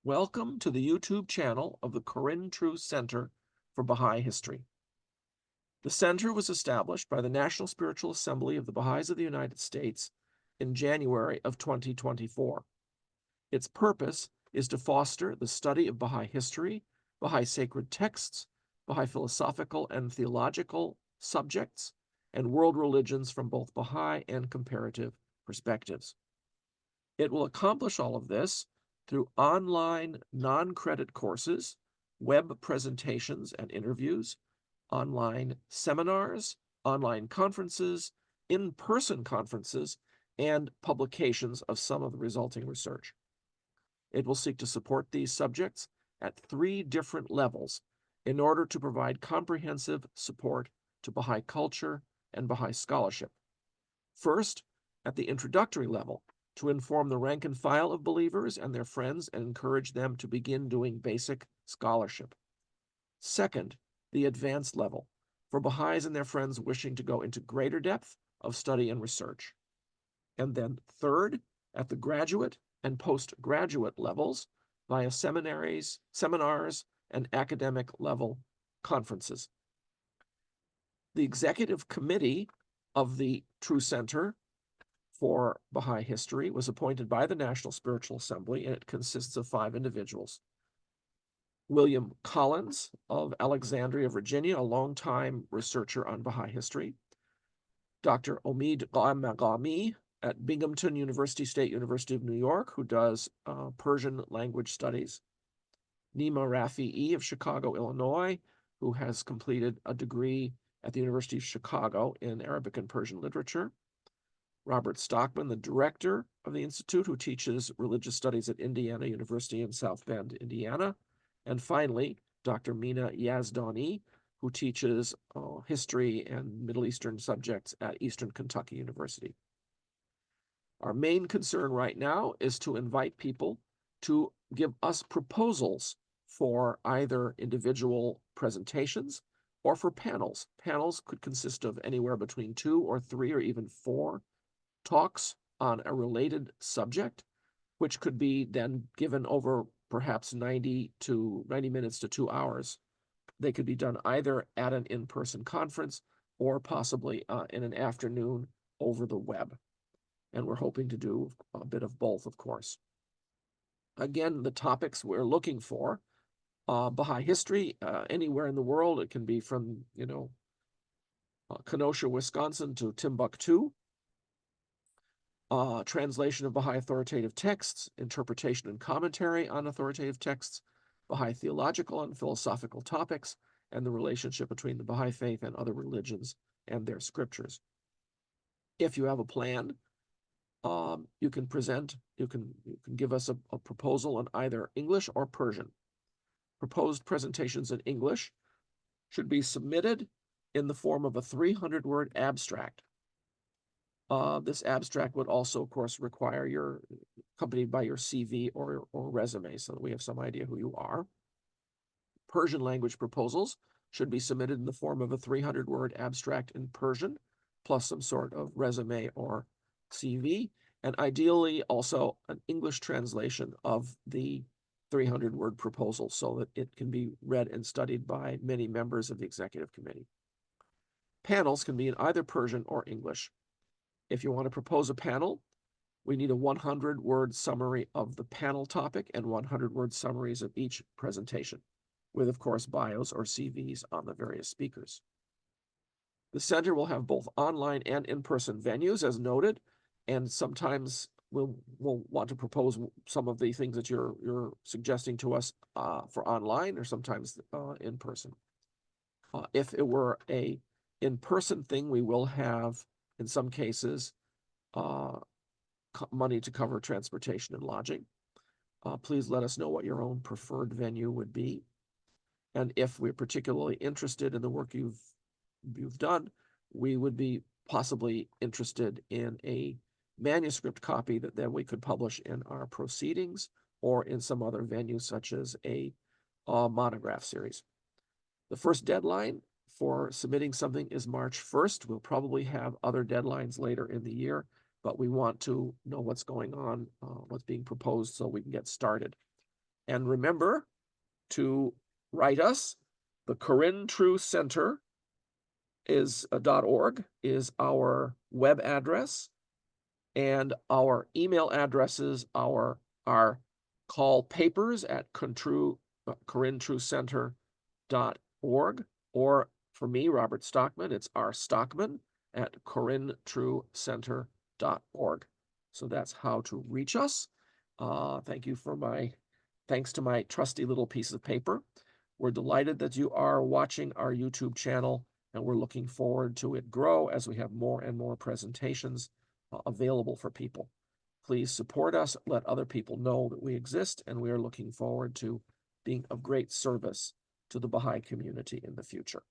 Welcome to the YouTube channel of the Corinne True Center for Baha'i History. The center was established by the National Spiritual Assembly of the Baha'is of the United States in January of 2024. Its purpose is to foster the study of Baha'i history, Baha'i sacred texts, Baha'i philosophical and theological subjects, and world religions from both Baha'i and comparative perspectives. It will accomplish all of this through online non-credit courses, web presentations and interviews, online seminars, online conferences, in-person conferences, and publications of some of the resulting research. It will seek to support these subjects at 3 different levels in order to provide comprehensive support to Baha'i culture and Baha'i scholarship. First, at the introductory level, to inform the rank and file of believers and their friends and encourage them to begin doing basic scholarship. Second, the advanced level, for Baha'is and their friends wishing to go into greater depth of study and research. And then third, at the graduate and postgraduate levels, via seminars, and academic level conferences. The executive committee of the True Center for Baha'i History was appointed by the National Spiritual Assembly, and it consists of 5 individuals. William Collins of Alexandria, Virginia, a longtime researcher on Baha'i history. Dr. Omid Ghamagami at Binghamton University, State University of New York, who does Persian language studies. Nima Rafi'i of Chicago, Illinois, who has completed a degree at the University of Chicago in Arabic and Persian literature. Robert Stockman, the director of the Institute, who teaches religious studies at Indiana University in South Bend, Indiana. And finally, Dr. Mina Yazdani, who teaches history and Middle Eastern subjects at Eastern Kentucky University. Our main concern right now is to invite people to give us proposals for either individual presentations or for panels. Panels could consist of anywhere between 2 or 3 or even 4 talks on a related subject, which could be then given over perhaps 90 minutes to 2 hours. They could be done either at an in-person conference or possibly in an afternoon over the web. And we're hoping to do a bit of both, of course. Again, the topics we're looking for, Baha'i history, anywhere in the world. It can be from, Kenosha, Wisconsin to Timbuktu. Translation of Baha'i authoritative texts, interpretation and commentary on authoritative texts, Baha'i theological and philosophical topics, and the relationship between the Baha'i faith and other religions and their scriptures. If you have a plan, you can give us a proposal in either English or Persian. Proposed presentations in English should be submitted in the form of a 300-word abstract. This abstract would also, of course, require accompanied by your CV or resume so that we have some idea who you are. Persian language proposals should be submitted in the form of a 300-word abstract in Persian, plus some sort of resume or CV, and ideally also an English translation of the 300-word proposal so that it can be read and studied by many members of the executive committee. Panels can be in either Persian or English. If you want to propose a panel, we need a 100-word summary of the panel topic and 100-word summaries of each presentation, with, of course, bios or CVs on the various speakers. The center will have both online and in-person venues, as noted, and sometimes we'll want to propose some of the things that you're suggesting to us for online, or sometimes in person. If it were a in-person thing, we will have, in some cases, money to cover transportation and lodging. Please let us know what your own preferred venue would be. And if we're particularly interested in the work you've done, we would be possibly interested in a manuscript copy that then we could publish in our proceedings or in some other venue, such as a monograph series. The first deadline for submitting something is March 1st. We'll probably have other deadlines later in the year, but we want to know what's going on, what's being proposed so we can get started. And remember to write us. The Corinne True Center is .org is our web address, and our email addresses are call papers at CorinneTrueCenter.org, or for me, Robert Stockman, it's rstockman at CorinneTrueCenter.org. So that's how to reach us. Thanks to my trusty little piece of paper. We're delighted that you are watching our YouTube channel, and we're looking forward to it grow as we have more and more presentations available for people. Please support us, let other people know that we exist, and we are looking forward to being of great service to the Baha'i community in the future.